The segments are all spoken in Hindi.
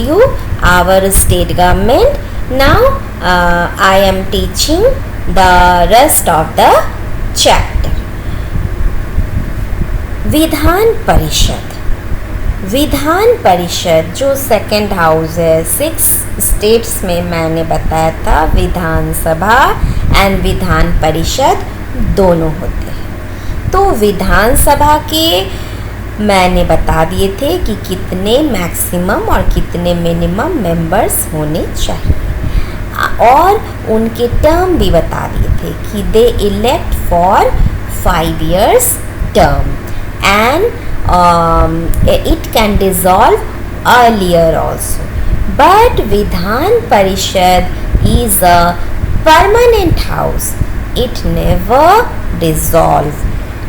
you our state government. Now I am teaching the rest of the chapter. Vidhan Parishad. Vidhan Parishad जो सेकेंड हाउस है, 6 स्टेट्स में मैंने बताया था विधानसभा एंड विधान परिषद दोनों होते हैं. तो विधानसभा के मैंने बता दिए थे कि कितने मैक्सिमम और कितने मिनिमम मेंबर्स होने चाहिए और उनके टर्म भी बता दिए थे कि दे elect for 5 years term and it can dissolve earlier also. But Vidhan Parishad is a permanent house. It never dissolve.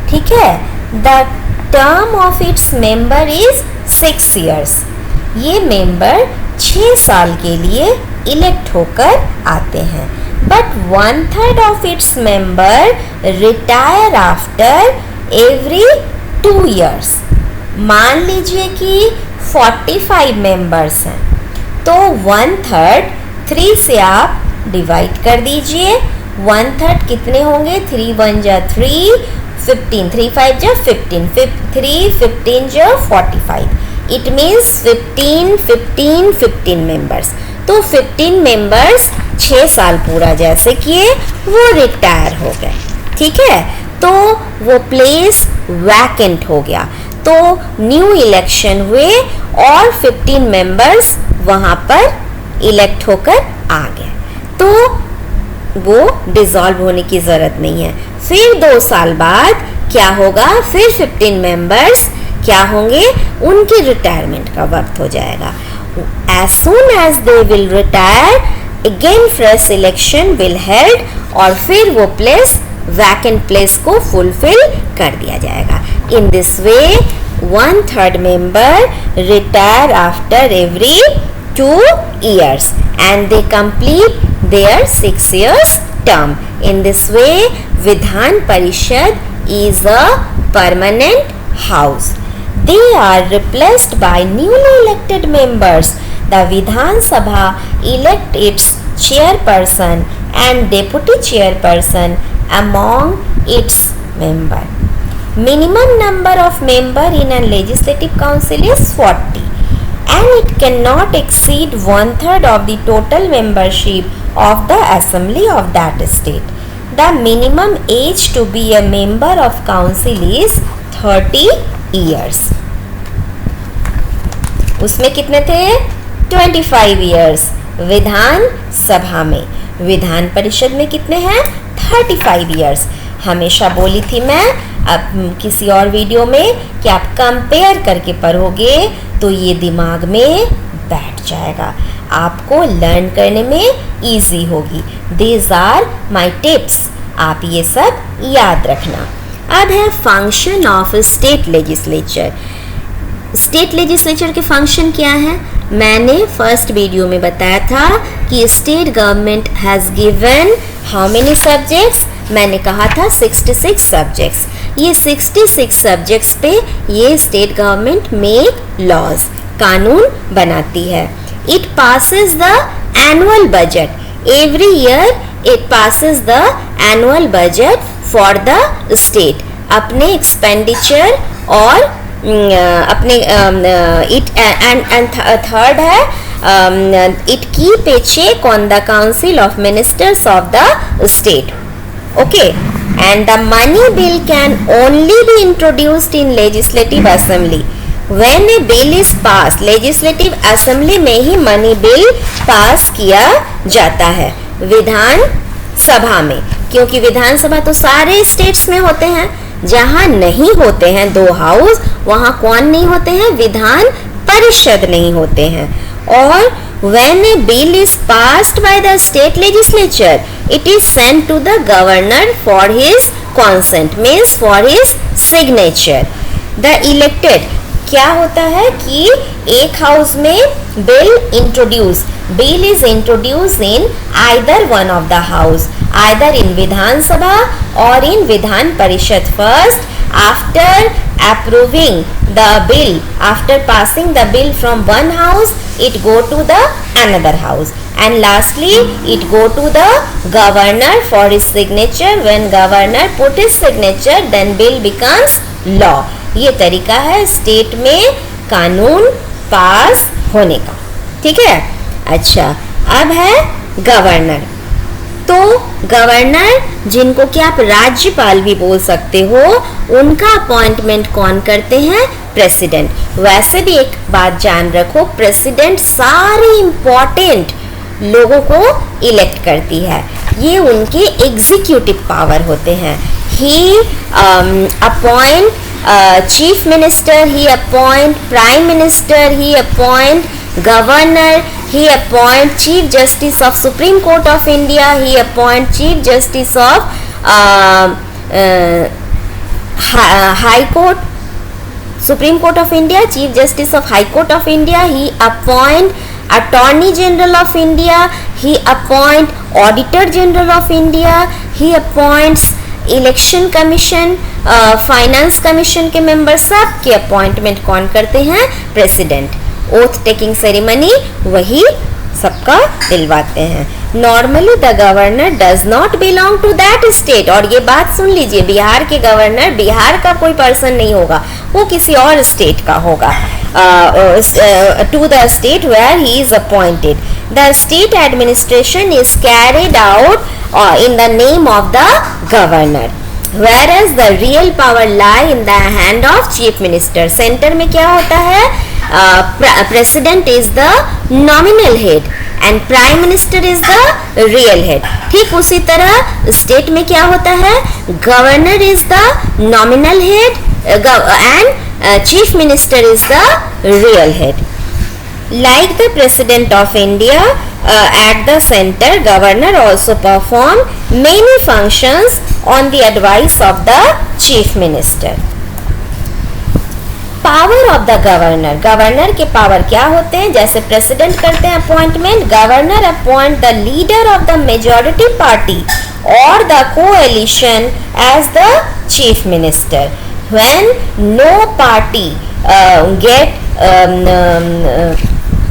ठीक है. The term of its member is 6 years. ये मेंबर 6 साल के लिए इलेक्ट होकर आते हैं. But 1/3 of its member retire after every 2 years. मान लीजिए कि 45 मेंबर्स हैं तो 1/3 3 से आप डिवाइड कर दीजिए. 1/3 कितने होंगे? 3 1 जा 3, 15, 3 5 जा 15, 3 15 जा 45. It means 15 members. तो 15 मेंबर्स 6 साल पूरा जैसे किए वो रिटायर हो गए. ठीक है. तो वो प्लेस वैकेंट हो गया. तो न्यू इलेक्शन हुए और 15 मेंबर्स वहाँ पर इलेक्ट होकर आ गए. तो वो डिसॉल्व होने की ज़रूरत नहीं है. फिर 2 साल बाद क्या होगा? फिर 15 मेंबर्स क्या होंगे? उनके रिटायरमेंट का वक्त हो जाएगा. As soon as they will retire again fresh election will held और फिर वो प्लेस वैकेंट प्लेस को फुलफिल कर दिया जाएगा. In this way 1/3 member retire after every 2 years and they complete their 6 years term. In this way, Vidhan Parishad is a permanent house. They are replaced by newly elected members. The Vidhan Sabha elect its chairperson and deputy chairperson among its member. Minimum number of member in a legislative council is 40 and it cannot exceed 1/3 of the total membership of the assembly of that state. The minimum age to be a member of council is 30 years. उसमें कितने थे? 25 years विधान सभा में. विधान परिषद में कितने हैं? 35 years. हमेशा बोली थी मैं अब किसी और वीडियो में कि आप कंपेयर करके पढ़ोगे तो ये दिमाग में बैठ जाएगा, आपको लर्न करने में इजी होगी. These are my tips. आप ये सब याद रखना. अब है function of state legislature. State legislature के फंक्शन क्या है? मैंने फर्स्ट वीडियो में बताया था कि state government has given how many subjects. मैंने कहा था 66 सब्जेक्ट्स. ये 66 सब्जेक्ट्स पे ये स्टेट गवर्नमेंट मेक लॉज, कानून बनाती है. It passes the annual budget every year. It passes the annual budget for the state. अपने एक्सपेंडिचर और अपने इट एंड थर्ड है it keep a check on the council of ministers of the state. Okay, and the money bill can only be introduced in legislative assembly. When a bill is passed, legislative assembly में ही money bill पास किया जाता है विधान सभा में. क्योंकि विधान सभा तो सारे स्टेट्स में होते हैं. जहाँ नहीं होते हैं 2 हाउस, वहाँ कौन नहीं होते हैं? विधान परिषद नहीं होते हैं. और when a bill is passed by the state legislature, it is sent to the governor for his consent, means for his signature. The elected क्या होता है कि एक हाउस में bill is introduced in either one of the house, either in Vidhan Sabha or in Vidhan Parishad first. After approving the bill, after passing the bill from one house, it go to the another house, and lastly it go to the governor for his signature. When governor put his signature, then bill becomes law. ये तरीका है स्टेट में कानून पास होने का, ठीक है। अच्छा, अब है गवर्नर। तो गवर्नर, जिनको कि आप राज्यपाल भी बोल सकते हो, उनका अपॉइंटमेंट कौन करते हैं? प्रेसिडेंट। वैसे भी एक बात जान रखो, प्रेसिडेंट सारे इंपॉर्टेंट लोगों को इलेक्ट करती है, ये उनके एग्जीक्यूटिव पावर होते हैं। He appoint chief minister, he appoint prime minister, he appoint governor, he appoint chief justice of Supreme Court of India, he appoint chief justice of High Court, Supreme Court of India, chief justice of High Court of India, he appoint Attorney General of India, he appoint Auditor General of India, he appoints election commission, finance commission के मेंबर, सब के अपॉइंटमेंट कौन करते हैं? प्रेसिडेंट। ओथ टेकिंग सेरेमनी वही सबका दिलवाते हैं। Normally the governor does not belong to that state, और ये बात सुन लीजिए, बिहार के गवर्नर बिहार का कोई पर्सन नहीं होगा, वो किसी और स्टेट का होगा, to the state where he is appointed. The state administration is carried out in the name of the governor, whereas the real power lie in the hand of chief minister. Centre में क्या होता है? President is the nominal head and prime minister is the real head. ठीक उसी तरह स्टेट में क्या होता है? Governor is the nominal head and chief minister is the real head. Like the President of India, at the center, governor also perform many functions on the advice of the chief minister. Power of the governor, governor के पावर क्या होते हैं? जैसे प्रेसिडेंट करते हैं appointment, governor appoint the leader of the majority party और the coalition as the chief minister. When no party get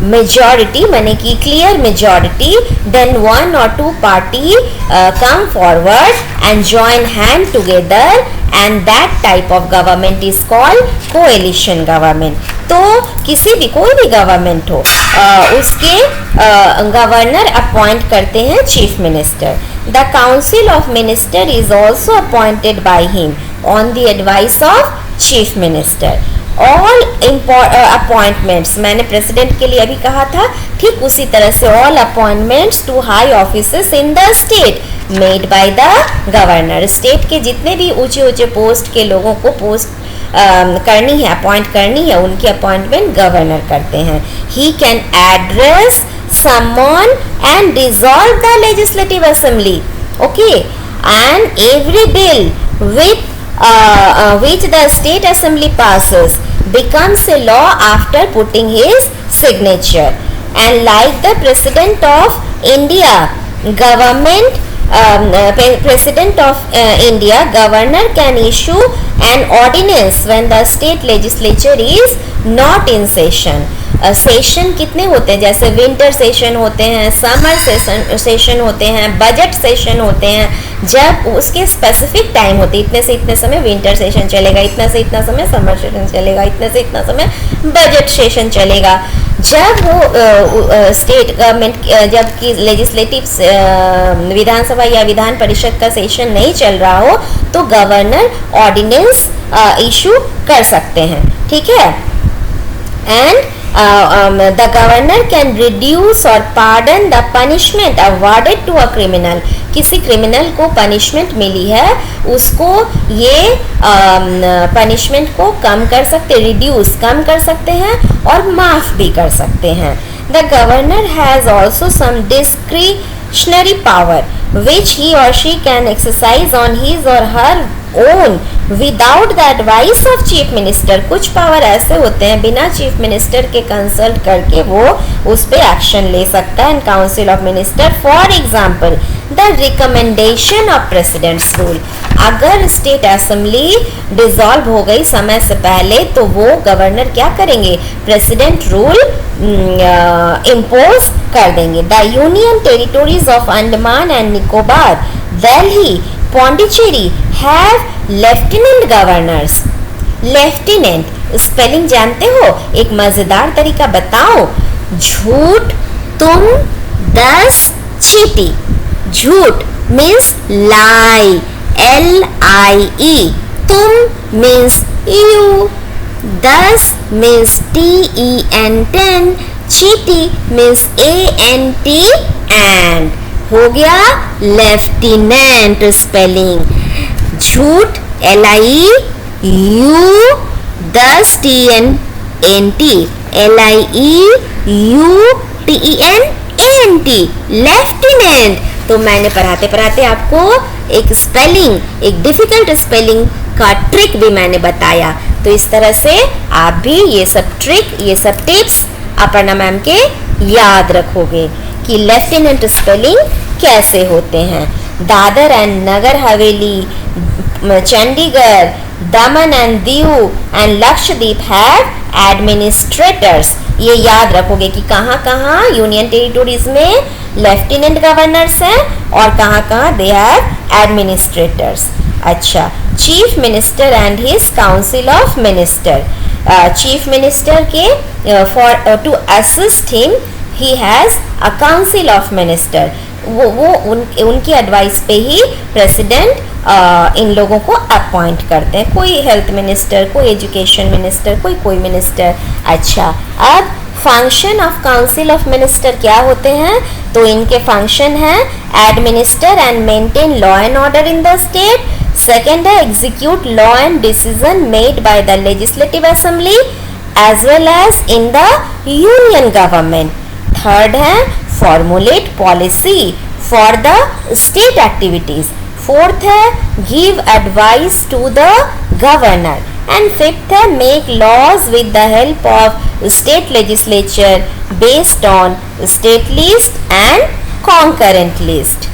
majority, माने कि clear majority, then one or two party come forward and join hand together, and that type of government is called coalition government. तो किसी भी कोई भी गवर्नमेंट हो, उसके गवर्नर अपॉइंट करते हैं chief minister. The council of minister is also appointed by him on the advice of chief minister. All appointments, मैंने प्रेसिडेंट के लिए अभी कहा था, ठीक उसी तरह से all appointments to high offices in the state made by the governor. State के जितने भी ऊंचे ऊंचे पोस्ट के लोगों को पोस्ट करनी है, अपॉइंट करनी है, उनकी अपॉइंटमेंट गवर्नर करते हैं. He can address someone and dissolve the legislative assembly. Okay, and every bill with which the state assembly passes becomes a law after putting his signature. And like the president of India, president of India, governor can issue an ordinance when the state legislature is not in session. Session कितने होते हैं? जैसे विंटर सेशन होते हैं, समर सेशन होते हैं, बजट सेशन होते हैं. जब उसके स्पेसिफिक टाइम होते हैं, इतने से इतने समय विंटर सेशन चलेगा, इतना से इतना समय समर सेशन चलेगा, इतने से इतना समय बजट सेशन चलेगा. जब वो स्टेट गवर्नमेंट, जबकि लेजिस्लेटिव विधानसभा या विधान परिषद का सेशन नहीं चल रहा हो, तो गवर्नर ऑर्डिनेंस इशू कर सकते हैं. ठीक है. And the governor can reduce or pardon the punishment awarded to a criminal. किसी क्रिमिनल को पनिशमेंट मिली है, उसको ये पनिशमेंट को कम कर सकते, रिड्यूस कम कर सकते हैं और माफ भी कर सकते हैं. The governor has also some discretionary power which he or she can exercise on his or her own without the advice of chief minister. कुछ पावर ऐसे होते हैं बिना चीफ मिनिस्टर के कंसल्ट करके वो उस पर एक्शन ले सकता है in council of minister. For example the recommendation of presidents rule. अगर स्टेट असेंबली डिसॉल्व हो गई समय से पहले तो वो गवर्नर क्या करेंगे, प्रेसिडेंट रूल इम्पोज कर देंगे। The union territories of Andaman and Nicobar, Delhi, Pondicherry have lieutenant governors. Lieutenant spelling जानते हो? एक मजेदार तरीका बताओ। झूठ, तुम, 10, चीटी। झूठ मीन्स लाई, LIE। तुम मीन्स you, 10 means TEN 10, चीटी मीन्स ANT and। हो गया लेफ्टिनेंट स्पेलिंग। झूठ LIE, U, 10 TENT, LIE U TENANT, lieutenant. तो मैंने पढ़ाते पढ़ाते आपको एक स्पेलिंग, एक डिफिकल्ट स्पेलिंग का ट्रिक भी मैंने बताया। तो इस तरह से आप भी ये सब ट्रिक, ये सब टिप्स अपर्णा मैम के याद रखोगे कि लेफ्टिनेंट स्पेलिंग कैसे होते हैं। Dadar and Nagar Haveli, Chandigarh, Daman and Diu and Lakshadweep have administrators. ये याद रखोगे कि कहाँ कहाँ यूनियन टेरिटोरीज में लेफ्टिनेंट गवर्नर्स हैं और कहाँ कहाँ दे हैव एडमिनिस्ट्रेटर्स। अच्छा, chief minister and his council of minister. Chief minister के for to assist him he has a council of minister. वो उनकी एडवाइस पे ही प्रेसिडेंट इन लोगों को अपॉइंट करते हैं। कोई हेल्थ मिनिस्टर, कोई एजुकेशन मिनिस्टर, कोई मिनिस्टर। अच्छा, अब function of council of minister क्या होते हैं? तो इनके फंक्शन हैं administer and maintain law and order in the state. Second है execute law and decision made by the legislative assembly as well as in the union government. Third है formulate policy for the state activities. Fourth है give advice to the governor. And fifth है make laws with the help of state legislature based on state list and concurrent list.